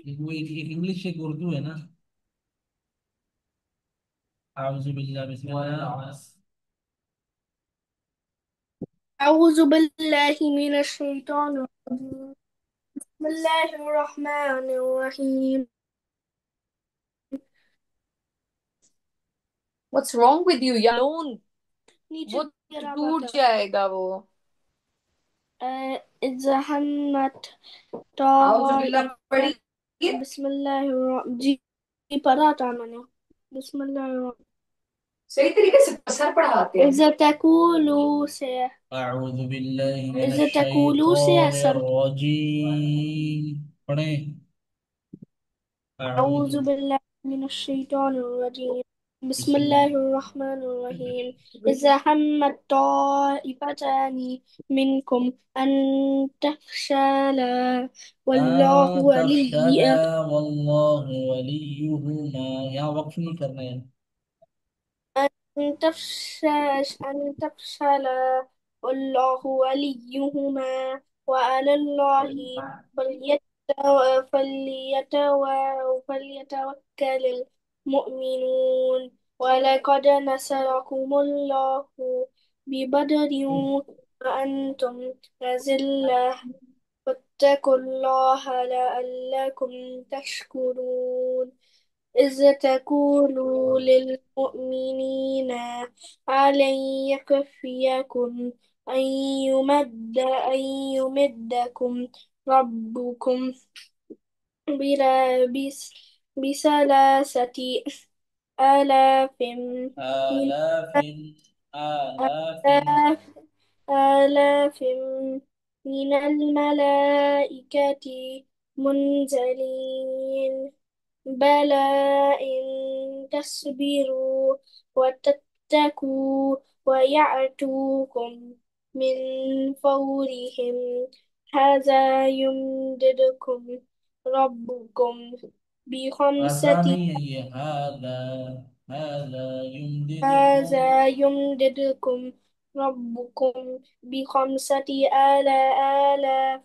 वो एक इंग्लिश एक उर्दू है ना। आउज़ु बिल्लाह बिस्मिल्लाह। أعوذ بالله من الشيطان الرجيم بسم الله الرحمن الرحيم What's wrong with you यार लोन? नीचे वो गिरा टूट बता जाएगा वो। إذا همت आउज़ बिल्ला طائفة पड़ी है? بسم الله الرحمن जी पढ़ा था मैंने بسم الله الرحمن सही तरीके से सर पढ़ाते हैं। إذا تقولوا से अऊज़ु बिल्लाहि إذا تقولوا से मिनश्शैतानिर असर रजीम। पढ़ें। अऊज़ु أعوذ بالله من الشيطان الرجيم بسم الله बिस्मिल्लाह। الرحمن الرحيم إذا همت طائفتان منكم أن تفشلا والله ولي तफशला वल्लाहु वलियुहुमा। यहाँ वक्फ नहीं करना है। أن تفشلا والله وليهما وعلى الله فليت- فليتوكل المؤمنون ولقد نصركم الله ببدر وأنتم أذلة واتقوا الله لعلكم تشكرون إذ تقول للمؤمنين ألن يكفيكم أن يمدكم ربكم بثلاثة آلاف من آلاف آلاف آلاف آلاف من الملائكة منزلين بلى إن تصبروا وتتقوا ويعتوكم من فورهم هذا يمددكم ربكم هذا بخمسة नहीं है ये هذا يمددكم هذا يمددكم ربكم بخمسة آلاف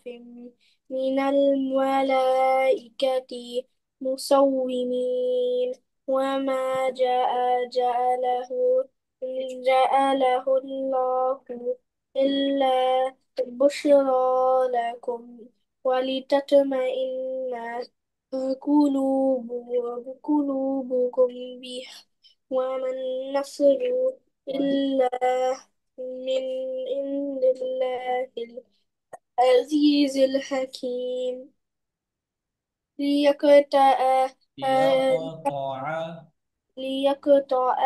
من الملائكة مسومين وما جعله الله إلا بشرى لكم ولتطمئن قلوبكم به وما النصر إلا من عند الله العزيز الحكيم ليقطع يقطع ليقطع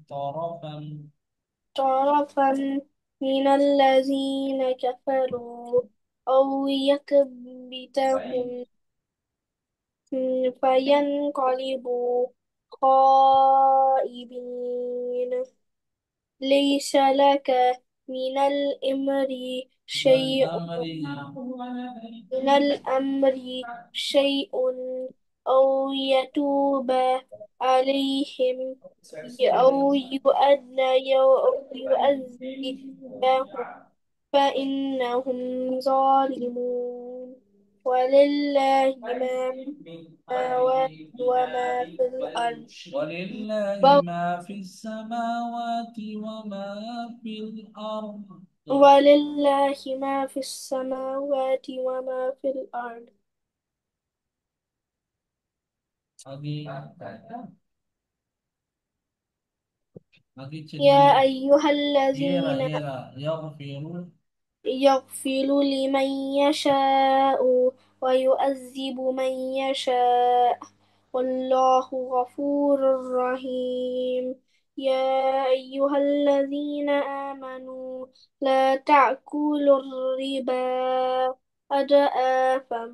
طرفا طرفا من الذين كفروا أو يكبتهم فينقلبوا خائبين ليس لك من الأمر من شيء الأمر من الأمر شيء أو يتوب عليهم أو يؤذبهم فإنهم ظالمون ولله ما في السماوات وما في الأرض ولله ما في السماوات وما في الأرض. ولله ما في السماوات وما في الأرض आगे आगे चलिए। يا أيها الذين ये रहा यगफिरु। يغفر لمن يشاء ويعذب من يشاء والله غفور رحيم يا أيها الذين آمنوا لا تأكلوا الربا أضعافا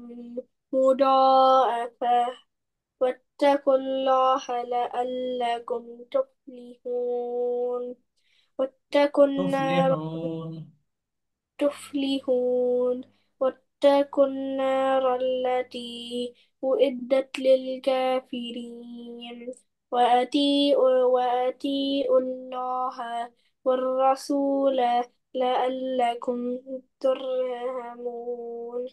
مضاعفة واتقوا الله لعلكم تفلحون واتقوا النار تفلحون. تفلحون واتقوا النار التي أعدت للكافرين وأطيعوا الله والرسول لعلكم ترحمون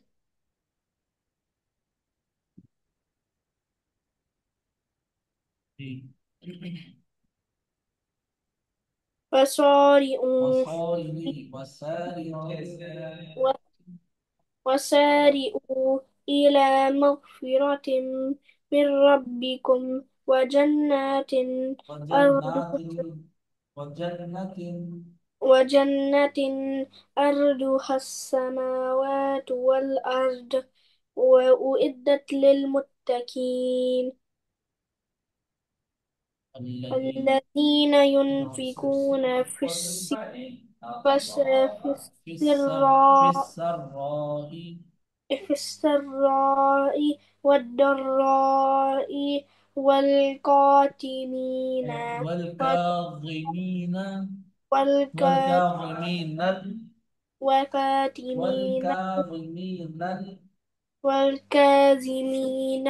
وسارعوا وصاري وساري. وسارعوا إلى مغفرة من ربكم وجنات أرض وجنة وجنة أرضها السماوات والأرض وأعدت للمتقين الذين الذين ينفقون في في السراء السراء في السراء والضراء والقاتمين والكاظمين والكا- والكاظمين والكاتمين والكاظمين والكاظمين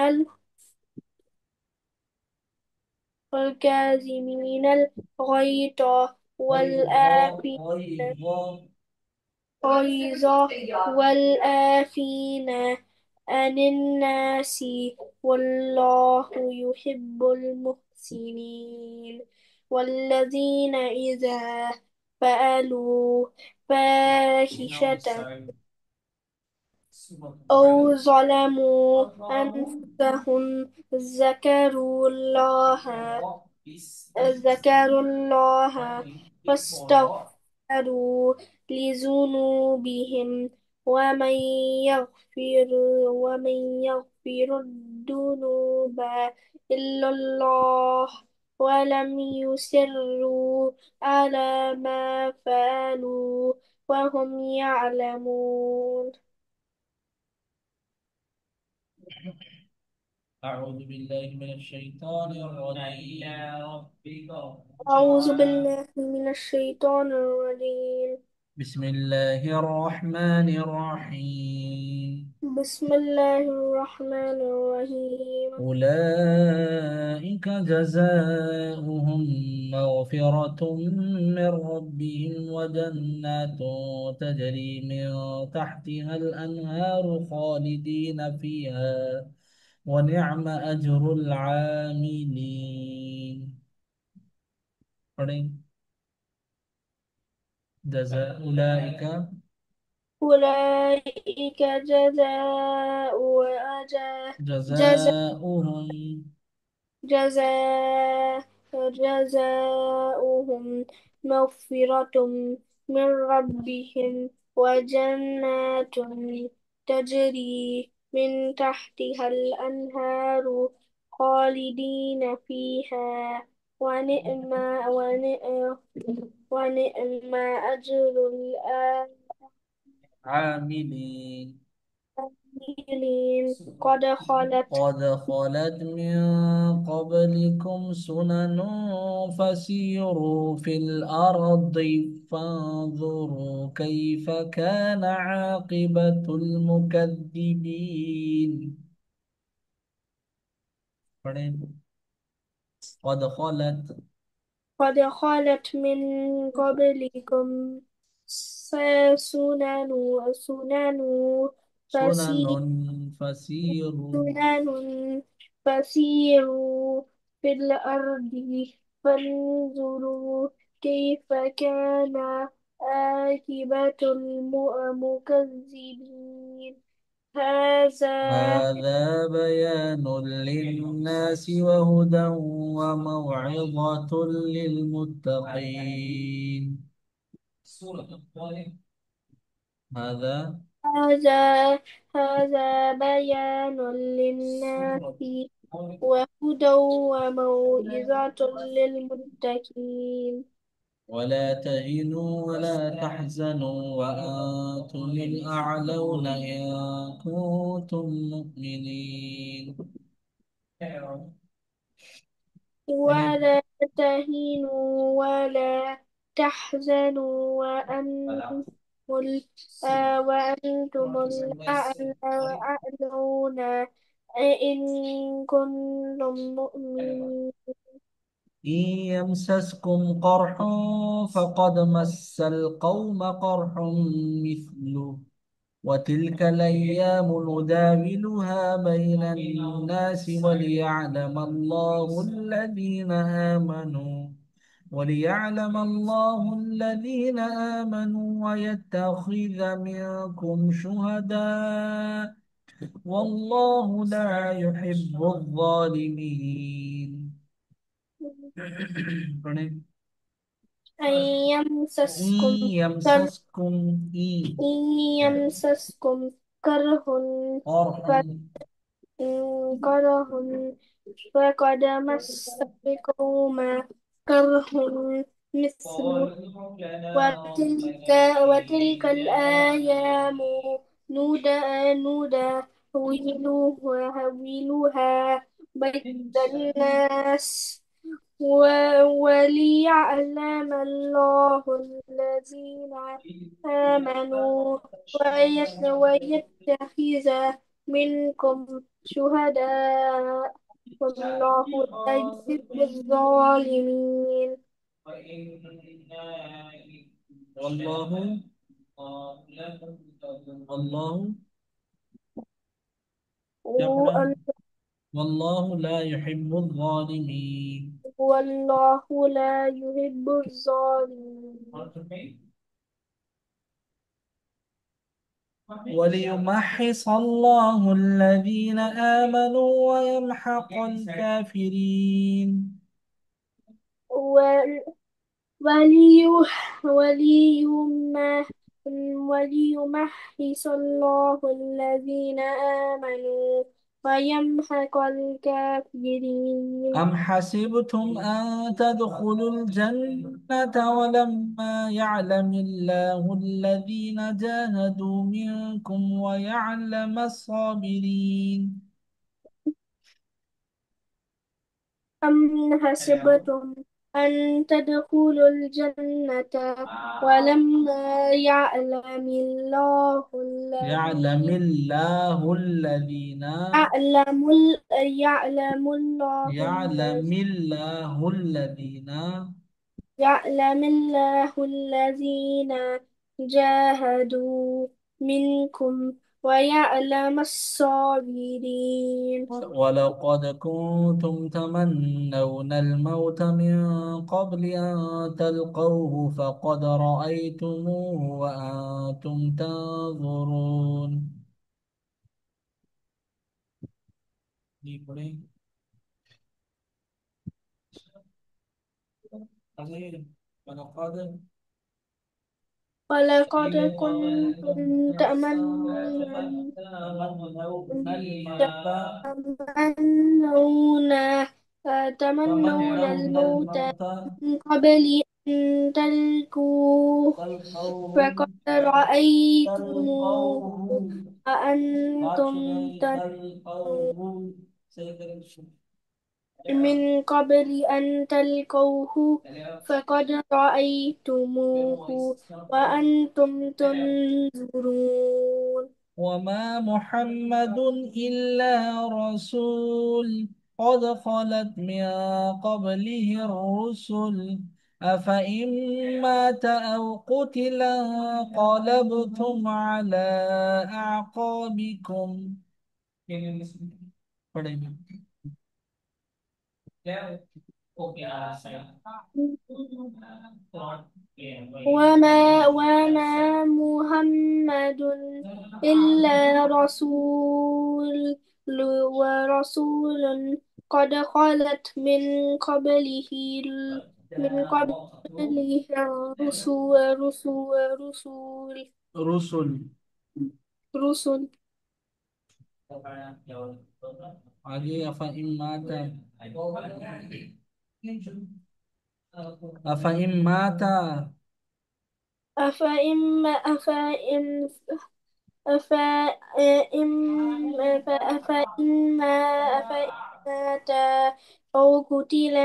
والكاظمين الغيظ والآفين غيظ غيظ والآفين عن الناس والله يحب المحسنين والذين إذا فعلوا فاحشة أو ظلموا أنفسهم ذكروا الله فاستغفروا لذنوبهم ومن يغفر الذنوب إلا الله ولم يصروا على ما فعلوا وهم يعلمون. أعوذ بالله من الشيطان الرجيم أعوذ بالله من الشيطان الرجيم. بسم الله الرحمن الرحيم. بسم الله الرحمن الرحيم. أولئك جزاؤهم مغفرة من ربهم وجنات تجري من تحتها الأنهار خالدين فيها ونعم أجر العاملين. पढ़ें। جزاء أولئك أولئك جزاء جزاؤهم جزاء جزاؤهم مغفرة من ربهم وجنات تجري من تحتها الأنهار خالدين فيها ونعم أجر عاملين. العاملين. قد خلت قد خلت من قبلكم سنن فسيروا في الأرض فانظروا كيف كان عاقبة المكذبين. पढ़ें। قد خلت قد خلت من قبلكم سنن سنن سنن فسيروا فسيروا سنن فسيروا في الأرض فانظروا كيف كان عاقبة المكذبين. هذا هذا بيان للناس وهدى وموعظة للمتقين. هذا هذا هذا بيان للناس وهدى وموعظة للمتقين. ولا تهنوا ولا تحزنوا وأنتم الأعلون إن كنتم مؤمنين. ولا تهنوا ولا تحزنوا وأنتم الأعلون إن كنتم مؤمنين. إن يمسسكم قرح فقد مس القوم قرح مثله وتلك الأيام نداولها بين الناس وليعلم الله الذين آمنوا ويتخذ منكم شهداء والله لا يحب الظالمين. أن إن يمسسكم كر يمسسكم إن إن يمسسكم كره قرح كره فقد مس القوم كره مثله وتلك وتلك الأيام نداولوها بين الناس وليعلم الله الذين آمنوا ويتخذ منكم شهداء والله لا يحب الظالمين. والله والله يقرأ والله لا يحب الظالمين. والله لا يحب الظالمين. وليمحص الله الذين آمنوا ويمحق الكافرين. ولي وليمح وليمحص الله الذين آمنوا ويمحق الكافرين. أم حسبتم أن تدخلوا الجنة ولما يعلم الله الذين جاهدوا منكم ويعلم الصابرين. أم حسبتم أن تدخلوا الجنة ولما يعلم الله الذين يعلم الله يعلم الله الذين يعلم الله الذين جاهدوا منكم ويعلم الصابرين. ولقد كنتم تمنون الموت من قبل أن تلقوه فقد رأيتموه وأنتم تنظرون. ولقد ولقد كنتم تمنون تمنون الموت من قبل أن تلقوه فقد رأيتموه وأنتم تنظرون من قبل أن تلقوه فقد رأيتموه وأنتم تنظرون. وما محمد إلا رسول قد خلت من قبله الرسل أفإن مات أو قتل انقلبتم على أعقابكم. وما محمد إلا ورسول قد خلت من قبله رسل رسل. आगे अफइम्माता अफइम्माता أفإن أفإن أفإن مات أو قتلا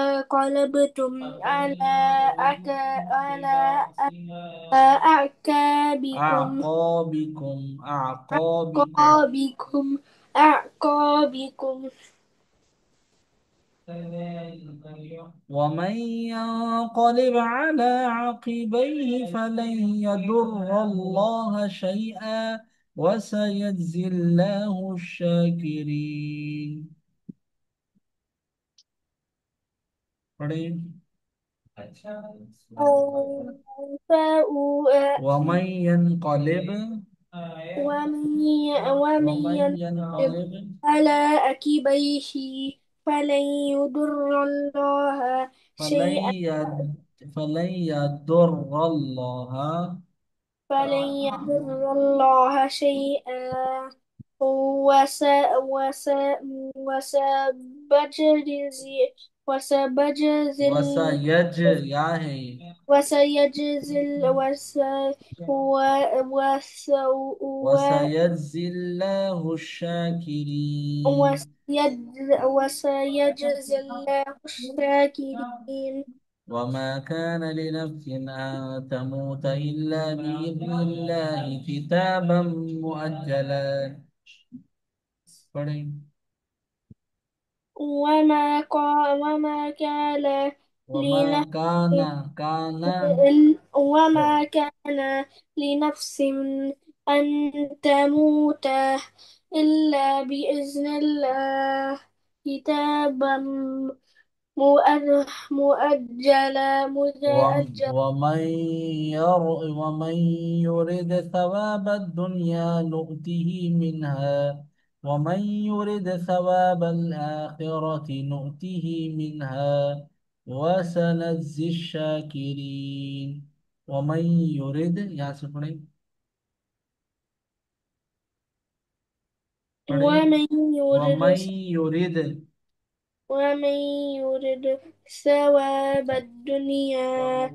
انقلبتم على أعقابكم أعقابكم أعقابكم أعقابكم ومن ينقلب على عقبيه فلن يضر الله شيئا وسيجزي الله الشاكرين. पढ़े। ومن ينقلب ومن ومن ينقلب ينقلب على عقبيه فلن يضر الله فلن شيئا فلن يضر الله فلن يضر الله شيئا وس وس وسبجزي وسبجزي وسيج يا है وسيجزي وس وسيجزي الله الشاكرين. وسيجزي الله الشاكرين. وما كان لنفس أن تموت إلا بإذن الله كتابا مؤجلا. पढ़ें। وما كان وما لنفس كان وما كان لنفس أن تموت إلا بإذن الله كتابا مؤجلا. ومن يرد ثواب الدنيا نؤته منها ومن يرد ثواب الآخرة نؤته منها وسنجزي الشاكرين. ومن يرد يا سفري पढ़े। ومن يرد ومن يرد ومن يرد ثواب الدنيا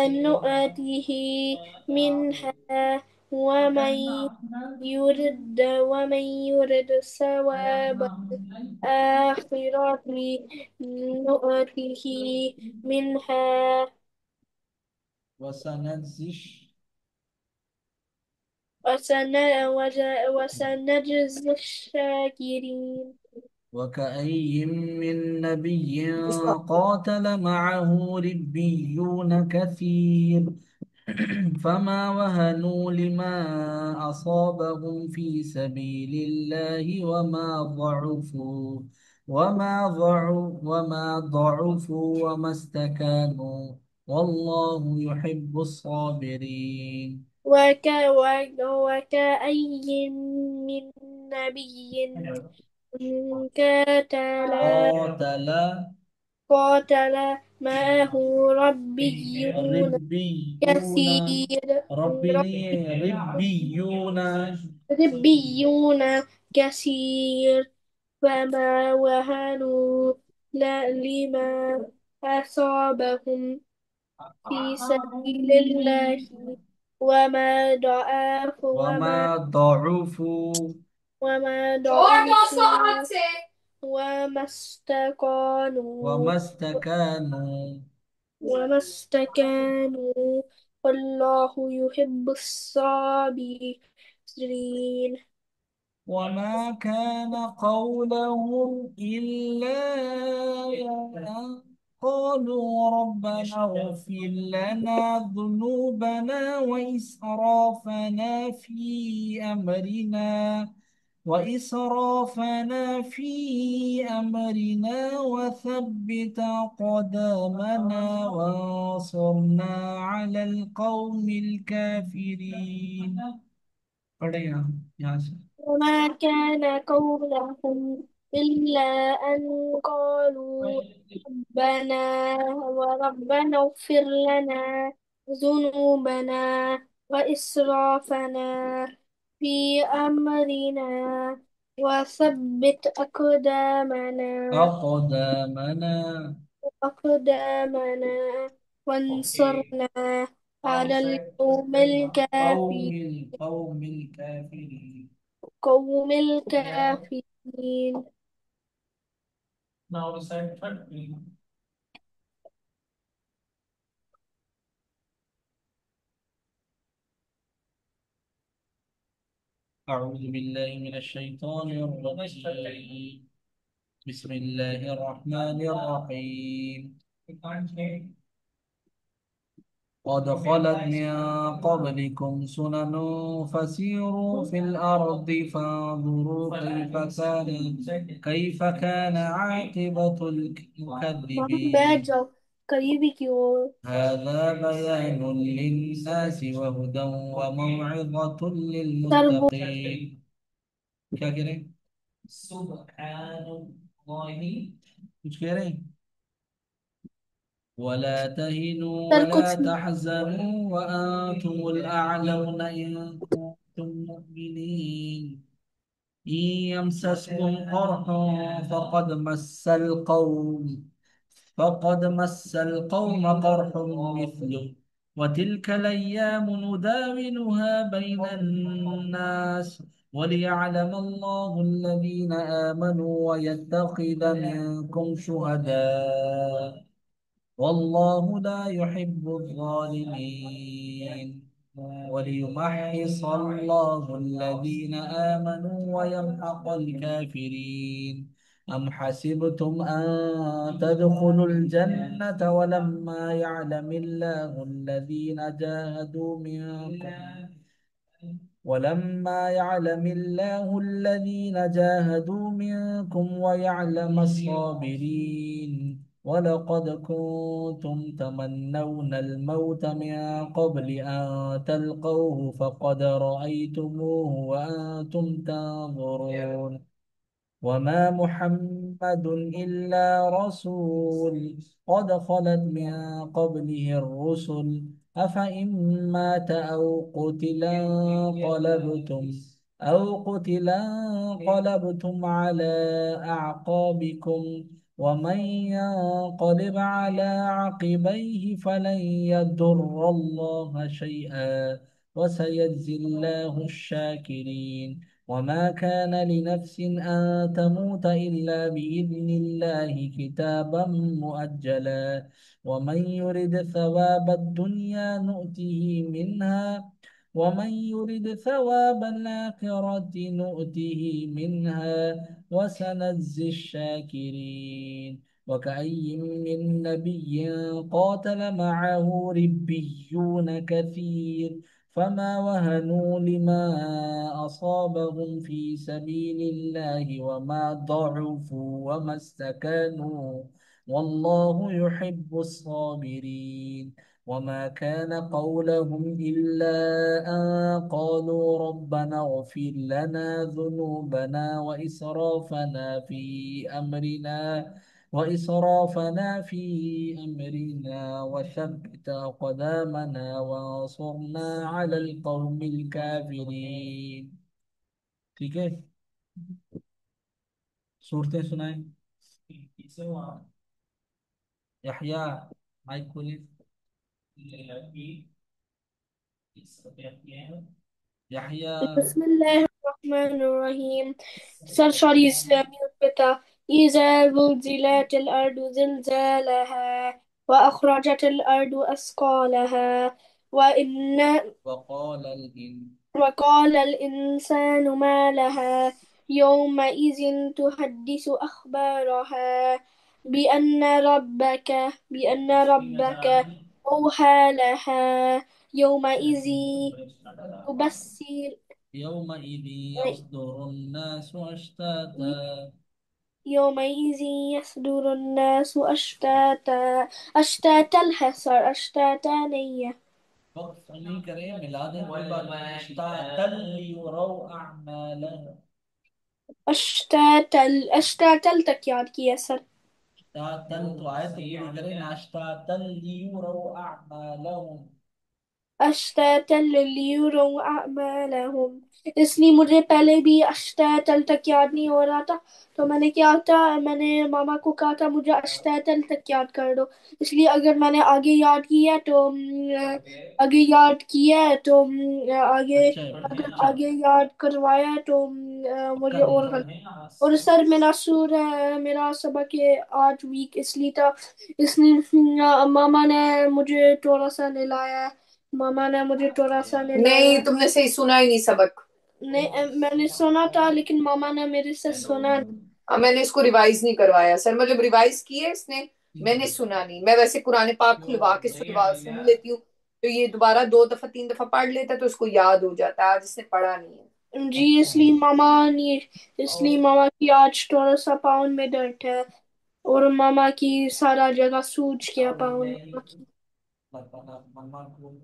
نؤته منها ومن ومن يرد ثواب الآخرة نؤته منها وسنجزي وسنجزي الشاكرين. وكأي من نبي قاتل معه ربيون كثير فما وهنوا لما أصابهم في سبيل الله وما ضعفوا وما استكانوا والله يحب الصابرين. وكأي من نبي قاتل قاتل قاتل معه ربيون ربيون كثير ربيون ربيون كثير فما وهنوا لما أصابهم في سبيل الله وما ضعفوا وما ضعفوا وما छोड़ दो उसको ضعفوا हाथ से। وما استكانوا وما استكانوا وما استكانوا والله يحب الصابرين. وما كان قولهم إلا أن قالوا ربنا اغفر لنا ذنوبنا وإسرافنا في أمرنا وثبت قدامنا وانصرنا على القوم الكافرين. पढ़े यहाँ से। وما كان قولهم إلا أن قالوا ربنا اغفر لنا ذنوبنا وإسرافنا في أمرنا وثبت أقدامنا أقدامنا وانصرنا على قوم القوم الكافرين. القوم الكافرين. Now recite third please. أعوذ بالله من الشيطان الرجيم. بسم الله الرحمن الرحيم. قد خلت من قبلكم سنن فسيروا في الأرض فانظروا كيف كان عاقبة वहां बैठ المكذبين. जाओ, करीबी की ओर. هذا بيان للناس وهدى وموعظة तरबूज. للمتقين. क्या कह रहे हैं? सुब्हान अल्लाह, कुछ कह रहे हैं? ولا تهنوا सर ولا कुछ नहीं. تحزنوا وأنتم الأعلون إن كنتم مؤمنين. إن يمسسكم قرح فقد مس القوم قرح مثله، وتلك الأيام نداولها بين الناس وليعلم الله الذين آمنوا ويتخذ منكم شهداء والله لا يحب الظالمين. وليمحص الله الذين آمنوا ويمحق الكافرين. أم حسبتم أن تدخلوا الجنة ولما يعلم الله الذين جاهدوا منكم ويعلم الصابرين. ولقد كنتم تمنون الموت من قبل أن تلقوه فقد رأيتموه وأنتم تنظرون. وما محمد إلا رسول قد خلت من قبله الرسل أفإن مات أو قتلا انقلبتم على أعقابكم. ومن ينقلب على عقبيه فلن يضر الله شيئا وسيجزي الله الشاكرين. وما كان لنفس أن تموت إلا بإذن الله كتابا مؤجلا. ومن يرد ثواب الدنيا نؤته منها ومن يرد ثواب الآخرة نؤته منها وسنجزي الشاكرين. وكأي من نبي قاتل معه ربيون كثير فما وهنوا لما أصابهم في سبيل الله وما ضعفوا وما استكانوا والله يحب الصابرين. وما كان قولهم إلا أن قالوا ربنا اغفر لنا ذنوبنا وإسرافنا في أمرنا وثبت أقدامنا وانصرنا على القوم الكافرين. ठीक है, सूरतें सुनाए. यहया, माइक खोलिए. यहया. बिस्मिल्लाहिर्रहमानिर्रहीम. सरसरी इस्लामी पिता. إذا زلزلت الأرض زلزالها وأخرجت الأرض أثقالها وإن وقال الإن وقال الإنسان ما لها يومئذ تحدث أخبارها بأن ربك أوحى لها يومئذ تبصر يومئذ يصدر الناس أشتاتا. يومئذ يصدر الناس أشتاتا. أشتاتا الحصر أشتاتا نية. वक्त नहीं करें, मिला दें कोई बात नहीं. अश्तातल लियुरौ अअमालहुम. अष्टातल तक याद किया सर. अश्तातल तो आए तो पूरी करें ना. अश्तातल लियुरौ अअमालहुम. अश्तातल लियुरौ अअमालहुम. इसलिए मुझे पहले भी अश्तातल तक याद नहीं हो रहा था, तो मैंने क्या था, मैंने मामा को कहा था मुझे अश्तातल तक याद कर दो. इसलिए अगर मैंने आगे याद किया तो आगे याद किया है तो आगे अच्छा है, अगर अच्छा है. आगे याद करवाया तो मुझे पक्का और नहीं. गलत. और सर मेरा सूर है, मेरा सबक है आज वीक इसलिए था. इसलिए मामा ने मुझे थोड़ा सा नहलाया है. मामा ने मुझे थोड़ा सा नहलाया नहीं, है. तुमने सही सुना ही नहीं सबक. नहीं मैंने सुना था लेकिन मामा ने मेरे से सुना नहीं. अब मैंने इसको रिवाइज नहीं करवाया सर, मतलब रिवाइज किए इसने, मैंने सुना नहीं। मैं वैसे कुरान पाक खुलवा के सुन लेती हूँ, तो ये दोबारा 2 दफा 3 दफा पढ़ लेता है तो उसको याद हो जाता है। आज इसने पढ़ा नहीं है। जी, इसलिए मामा की आज थोड़ा सा पाँव में दर्द है। और मामा की सारा जगह सूज गया पाँव मामा की।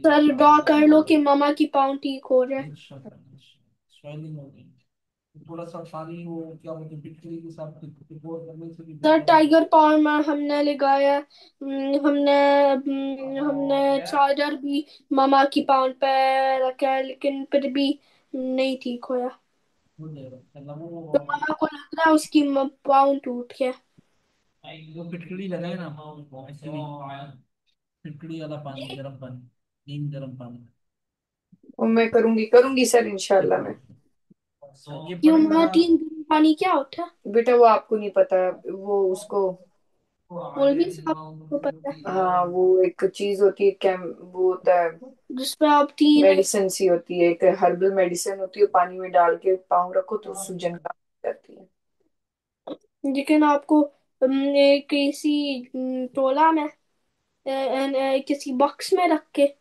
सर दुआ कर लो कि मामा की पाँव ठीक हो जाए। स्वेलिंग हो गई। थोड़ा सा पानी वो क्या बोलते हैं, बिजली के साथ रिपोर्ट करने से भी सर बेहतर है। टाइगर पावर में हमने लगाया। हमने चार्जर भी मामा की पाउंड पे रखा है, लेकिन फिर भी नहीं ठीक होया। हो जाएगा मतलब तो वो मामा को लग रहा है उसकी पाउंड टूट गया। वो फिटकड़ी लगाए ना, इसलिए फिटकड़ी वाला पानी, गर्म पानी, नीम गर्म पानी। और मैं करूंगी करूंगी सर, इंशाल्लाह मैं। ये क्यों पड़ेगा मामा, ना। 3 दिन पानी क्या होता है? बेटा वो आपको नहीं पता, वो उसको, मौलवी साहब को पता है। हाँ वो एक चीज होती है, कैम वो होता है, जिसपे आप 3। मेडिसिन सी होती है, एक हर्बल मेडिसिन होती है, पानी में डाल के पाँव रखो तो सूजन कम हो जाती है। लेकिन आपको किसी तोला में किसी बॉक्स में रख के।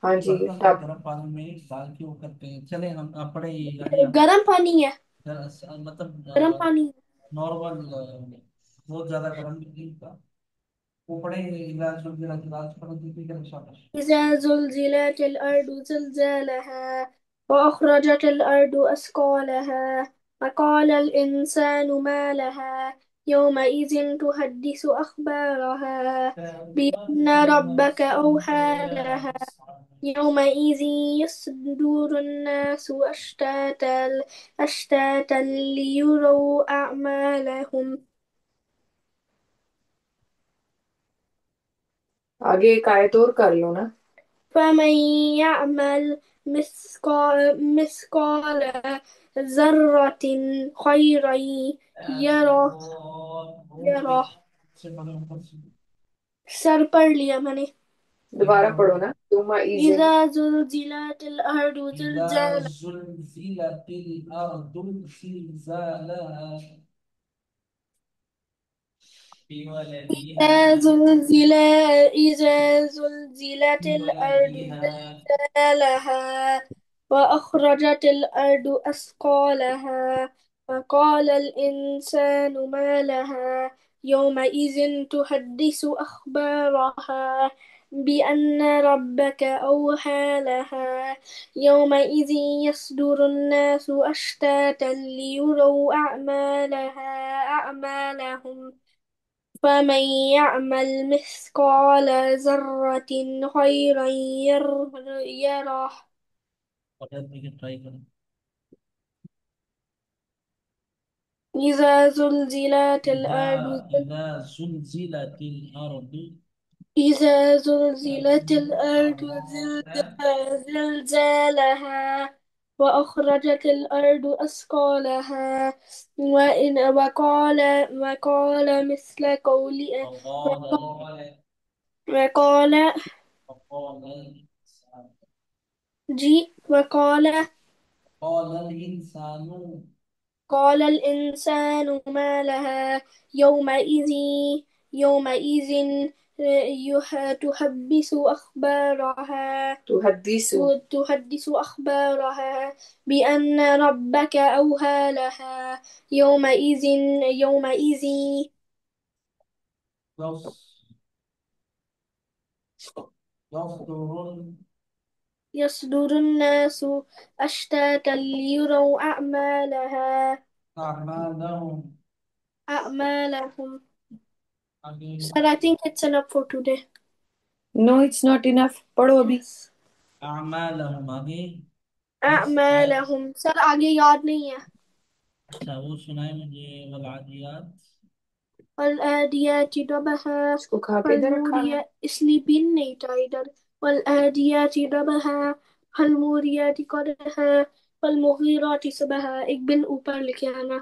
हाँ जी हल्का सा टब। गर्म पानी में डाल के वो करते हैं। चले हम आप पढ़े यानी आप गर्म पानी है। गर्म मतलब पानी। नॉर्मल, बहुत ज्यादा गर्म नहीं था। वो पढ़े इलाज वगैरह, इलाज पर देखिए क्या शाबाश। إذا زلزلت الأرض زلزالها وأخرجت الأرض أثقالها وقال الإنسان ما لها يومئذ تحدث أخبارها بأن ربك أوحى لها يومئذ يصدر الناس أشتاتا ليروا أعمالهم. आगे एक आयत और कर लो ना। فمن يعمل مثقال ذرة خيرا يره. से बड़े ऊपर से सर पढ़ लिया मैंने। एक दोबारा बार पढ़ो और। ना, तुम इजन। إذا زلزلت الأرض إذا زلزالها زلزلت الأرض زلزالها بولدها إذا زلزل إذا زلزلت الأرض بولدها زلزالها وأخرجت الأرض أثقالها وقال الإنسان ما لها يومئذ تحدث أخبارها بأن ربك أوحى لها يومئذ يصدر الناس أشتاتا ليروا أعمالهم. فمن يعمل مثقال ذرة خيرا يره. ट्राई करो। إذا زلزلت الأرض إذا زلزلت الأرض إذا زلزلت الأرض زلزالها وأخرجت الأرض أثقالها وقال مثل قول فقال وقال فقال الإنسان جي وقال قال الإنسان قال الإنسان ما لها يومئذ يومئذ تحدث أخبارها تحدث. تحدث أخبارها بأن ربك أوحى لها يومئذ يومئذ يص- يصدر يصدر الناس أشتاتا ليروا أعمالهم. أعمالهم. आगे Sir, I think it's enough for today. No it's not enough, पढ़ो अभी। Yes. अमालहुम आगे। इस आयत। أعمالهم सर आगे याद नहीं है। अच्छा वो सुनाए मुझे, वल आदियात। والآديات ضبحا इसको खा के इधर रखा है। فالموريات इसलिए बिन नहीं था इधर। والآديات ضبحا فالموريات قدحا فالمغيرات صبحا एक बिन ऊपर लिखे आना।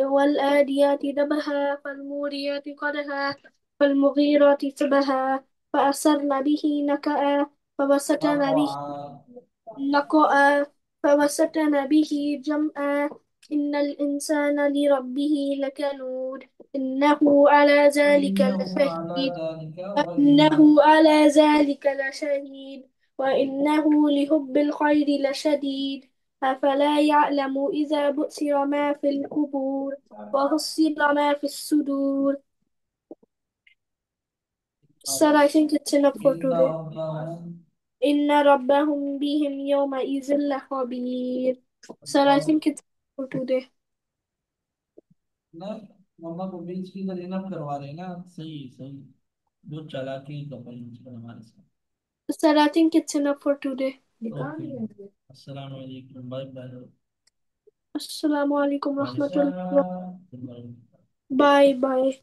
والآديات ضبحا فالموريات قدحا فالمغيرات صبحا فأثرن به نقعا فوسطن به वक़अ نقعا فوسطن به جمعا إن الإنسان لربه لكنود إنه على ذلك إنه على لشهيد ذلك إنه على ذلك لشهيد وإنه لحب الخير لشديد أفلا يعلم إذا بؤثر ما في القبور وحصل ما في الصدور. Sir, I think it's enough for إن today. ربهم إن ربهم بهم يومئذ لخبير. Sir, I think it's enough for today. ना, मम्मा को बीच की इधर इनफ करवा रहे हैं ना, सही सही, बहुत चालाकी कर रहे हैं हमारे साथ। Sir, I think it's enough for today. Okay, अस्सलाम वालेकुम, बाय बाय। Assalamu alaikum भाई rahmatullah. साहब, Bye bye.